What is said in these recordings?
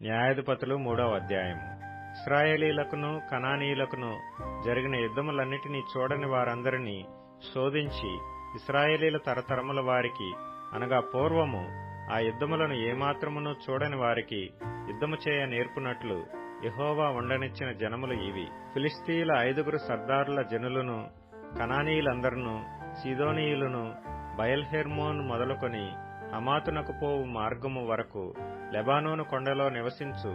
న్యాయాధిపతులు 3వ అధ్యాయము. ఇశ్రాయేలీలకును కనానీయులకును జరిగిన యుద్ధములన్నిటినీ చూడని వారందరినీ శోధించి ఇశ్రాయేలీల తరతరముల వారికి అనగా పూర్వము ఆ యుద్ధములను ఏమాత్రమును చూడని వారికి యుద్ధము చేయ నేర్పునట్లు యెహోవా ఉండనిచ్చిన జనములు ఇవి. ఫిలిష్తీయుల 5 సర్దారుల జనులను, కనానీయులందరును, సీదోనీయులను, బయల్హెర్మోను మొదలుకొని హమాతునకు పోవు మార్గము వరకు లెబానోను కొండలో నివసించు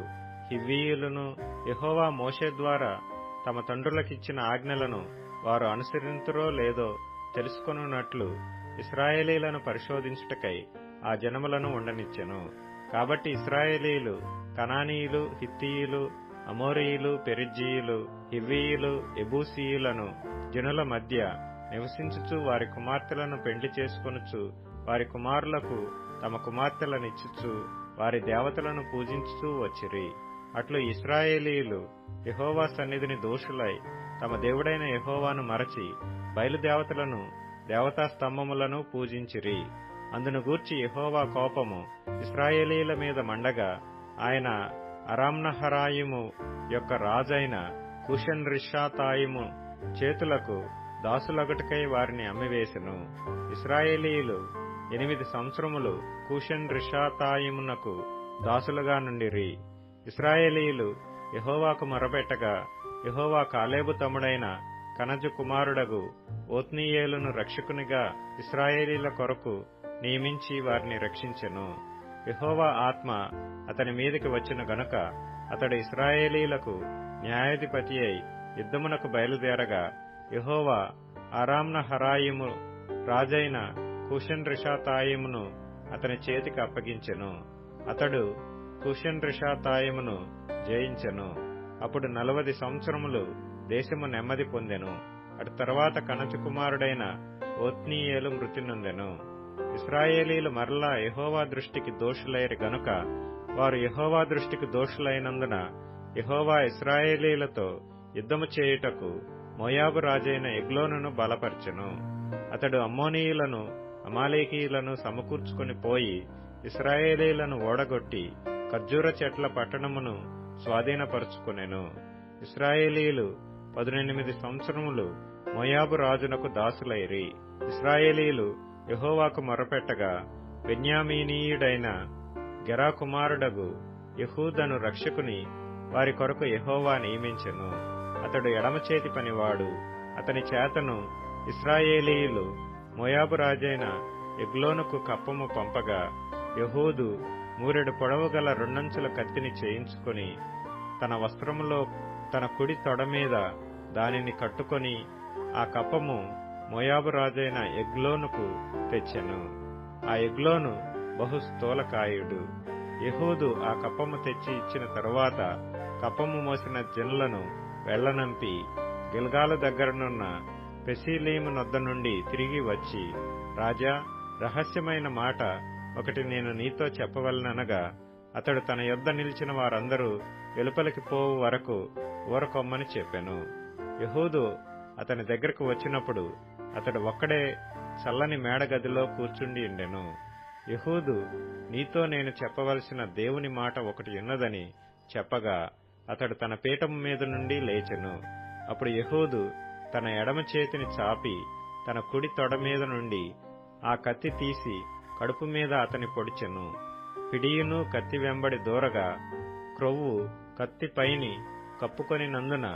హివ్వీయులను యెహోవా మోషే ద్వారా తమ తండ్రులకిచ్చిన ఆజ్ఞలను వారు అనుసరింతురో లేదో తెలుసుకొనున్నట్లు ఇశ్రాయేలీలను పరిశోధించుటకై ఆ జనములను ఉండనిచ్చెను. కాబట్టి ఇశ్రాయేలీలు కనానీయులు, హిత్తీయులు, అమోరీయులు, పెరిజ్జీయులు, హివ్వీయులు, యెబూసీయులను జనుల మధ్య నివసించుచు వారి కుమార్తెలను పెండ్లి చేసుకొనుచు వారి కుమారులకు తమ కుమార్తెలనిచ్చుచు వారి దేవతలను పూజించుచూ వచ్చిరి. అట్లు ఇశ్రాయేలీయులు యెహోవా సన్నిధిని దోషులై తమ దేవుడైన యెహోవాను మరచి బయలుదేవతలను, దేవతా స్తంభములను పూజించిరి. అందును గూర్చి యెహోవా కోపము ఇశ్రాయేలీయుల మీద మండగా ఆయన అరామ్నహరాయిము యొక్క రాజైన కూషన్రిషాతాయిము చేతులకు దాసులగుటకై వారిని అమ్మివేసెను. ఇశ్రాయేలీయులు 8 సంవత్సరములు కూషన్రిషాతాయిమునకు దాసులుగా నుండిరి. ఇశ్రాయేలీయులు యెహోవాకు మొరపెట్టగా యెహోవా కాలేబు తమ్ముడైన కనజు కుమారుడగు ఓత్నీయేలును రక్షకునిగా ఇశ్రాయేలీల కొరకు నియమించి వారిని రక్షించెను. యెహోవా ఆత్మ అతని మీదికి వచ్చిన గనుక అతడు ఇశ్రాయేలీలకు న్యాయాధిపతి అయి యుద్ధమునకు బయలుదేరగా యెహోవా అరామ్నహరాయిము రాజైన కూషన్రిషాతాయిమును అతని చేతికి అప్పగించెను. అతడు కూషన్రిషాతాయిమును జయించెను. అప్పుడు 40 సంవత్సరములు దేశము నెమ్మది పొందెను. అటు తర్వాత కనజు కుమారుడైన ఓత్నీయేలు మృతి నొందెను. ఇశ్రాయేలీలు మరలా యెహోవా దృష్టికి దోషులైరి గనుక వారు యెహోవా దృష్టికి దోషులైనందున యెహోవా ఇశ్రాయేలీలతో యుద్ధము చేయుటకు మోయాబు రాజైన ఎగ్లోనును బలపర్చెను. అతడు అమ్మోనీయులను, అమాలేకీయులను సమకూర్చుకొని పోయి ఇశ్రాయేలీలను ఓడగొట్టి ఖర్జూర చెట్ల పట్టణమును స్వాధీనపరుచుకొనెను. ఇశ్రాయేలీలు 18 సంవత్సరములు మోయాబు రాజునకు దాసులైరి. ఇశ్రాయేలీలు యెహోవాకు మొరపెట్టగా బెన్యామీనీయుడైన గెరా కుమారుడగు యెహూదను రక్షకుని వారి కొరకు యెహోవా నియమించెను. అతడు ఎడమచేతి పనివాడు. అతని చేతను ఇశ్రాయేలీయులు మోయాబు రాజైన ఎగ్లోనుకు కప్పము పంపగా యెహూదు 3 పొడవు గల 2 కత్తిని చేయించుకొని తన వస్త్రములో తన కుడి తొడ మీద దానిని కట్టుకొని ఆ కప్పము మోయాబు రాజైన ఎగ్లోనుకు తెచ్చెను. ఆ ఎగ్లోను బహు స్థూలకాయుడు. యెహూదు ఆ కప్పము తెచ్చి ఇచ్చిన తరువాత కప్పము మోసిన జనులను వెళ్లనంపి గిల్గాలు దగ్గరనున్న పెసీలీము నొద్ద నుండి తిరిగి వచ్చి, రాజా, రహస్యమైన మాట ఒకటి నేను నీతో చెప్పవలననగా అతడు తన యొద్ద నిలిచిన వారందరూ వెలుపలికి పోవు వరకు ఊరకొమ్మని చెప్పెను. యెహూదు అతని దగ్గరకు వచ్చినప్పుడు అతడు ఒక్కడే చల్లని మేడగదిలో కూర్చుండి ఉండెను. యెహూదు, నీతో నేను చెప్పవలసిన దేవుని మాట ఒకటి ఉన్నదని చెప్పగా అతడు తన పీఠము మీద నుండి లేచెను. అప్పుడు యెహూదు తన ఎడమ చేతిని చాపి తన కుడి తొడ మీద నుండి ఆ కత్తి తీసి కడుపు మీద అతని పొడిచెను. పిడియును కత్తి వెంబడి దూరగా క్రొవ్వు కత్తి పైని కప్పుకొనినందున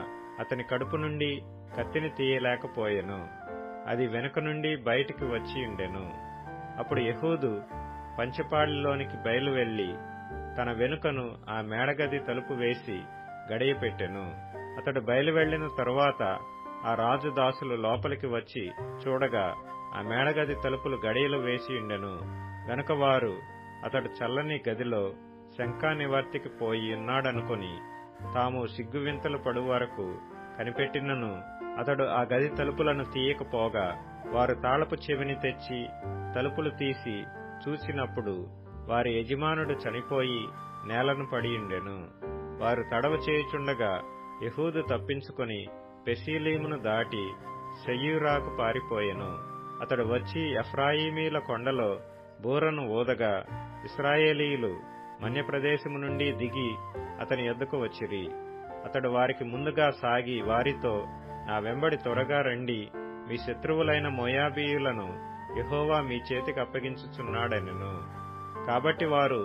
అతని కడుపు నుండి కత్తిని తీయలేకపోయెను. అది వెనుక నుండి బయటికి వచ్చి ఉండెను. అప్పుడు యెహూదు పంచపాళిలోనికి బయలు వెళ్లి తన వెనుకను ఆ మేడగది తలుపు వేసి గడియ పెట్టెను. అతడు బయలు వెళ్లిన తరువాత ఆ రాజు దాసులు లోపలికి వచ్చి చూడగా ఆ మేడగది తలుపులు గడియలు వేసి ఉండెను. గనుక వారు అతడు చల్లని గదిలో శంకా నివర్తికి పోయి ఉన్నాడనుకొని తాము సిగ్గువింతలు పడు వరకు కనిపెట్టినను అతడు ఆ గది తలుపులను తీయకపోగా వారు తాళపు చెవిని తెచ్చి తలుపులు తీసి చూసినప్పుడు వారి యజమానుడు చనిపోయి నేలను పడియుండెను. వారు తడవ చేయుచుండగా యెహూదు తప్పించుకొని పెసీలీమును దాటి సెయూరాకు పారిపోయెను. అతడు వచ్చి ఎఫ్రాయిమీల కొండలో బూరను ఊదగా ఇశ్రాయేలీయులు మన్యప్రదేశము నుండి దిగి అతని యొద్దకు వచ్చిరి. అతడు వారికి ముందుగా సాగి వారితో, నా వెంబడి త్వరగా రండి, మీ శత్రువులైన మోయాబీయులను యెహోవా మీ చేతికి అప్పగించుచున్నాడనెను. కాబట్టి వారు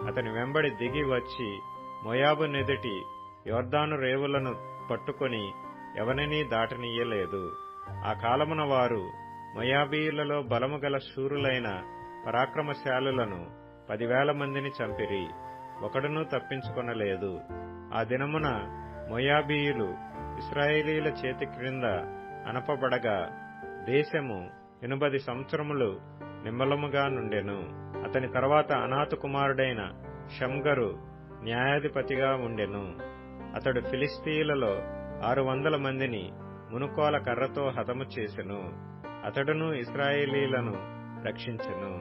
అతని వెంబడి దిగి వచ్చి మోయాబు నెదుటి యొర్దాను రేవులను పట్టుకొని ఎవరినీ దాటనీయలేదు. ఆ కాలమున వారు మోయాబీయులలో బలము గల శూరులైన పరాక్రమశాలులను 10,000 మందిని చంపిరి, ఒకడునూ తప్పించుకొనలేదు. ఆ దినమున మోయాబీయులు ఇశ్రాయేలీల చేతి క్రింద అనపబడగా దేశము 80 సంవత్సరములు నిమ్మలముగా నుండెను. అతని తర్వాత అనాతు కుమారుడైన షమ్గరు న్యాయాధిపతిగా ఉండెను. అతడు ఫిలిస్తీయులలో 600 మందిని మునుకోల కర్రతో హతము చేసెను. అతడును ఇశ్రాయేలీలను రక్షించెను.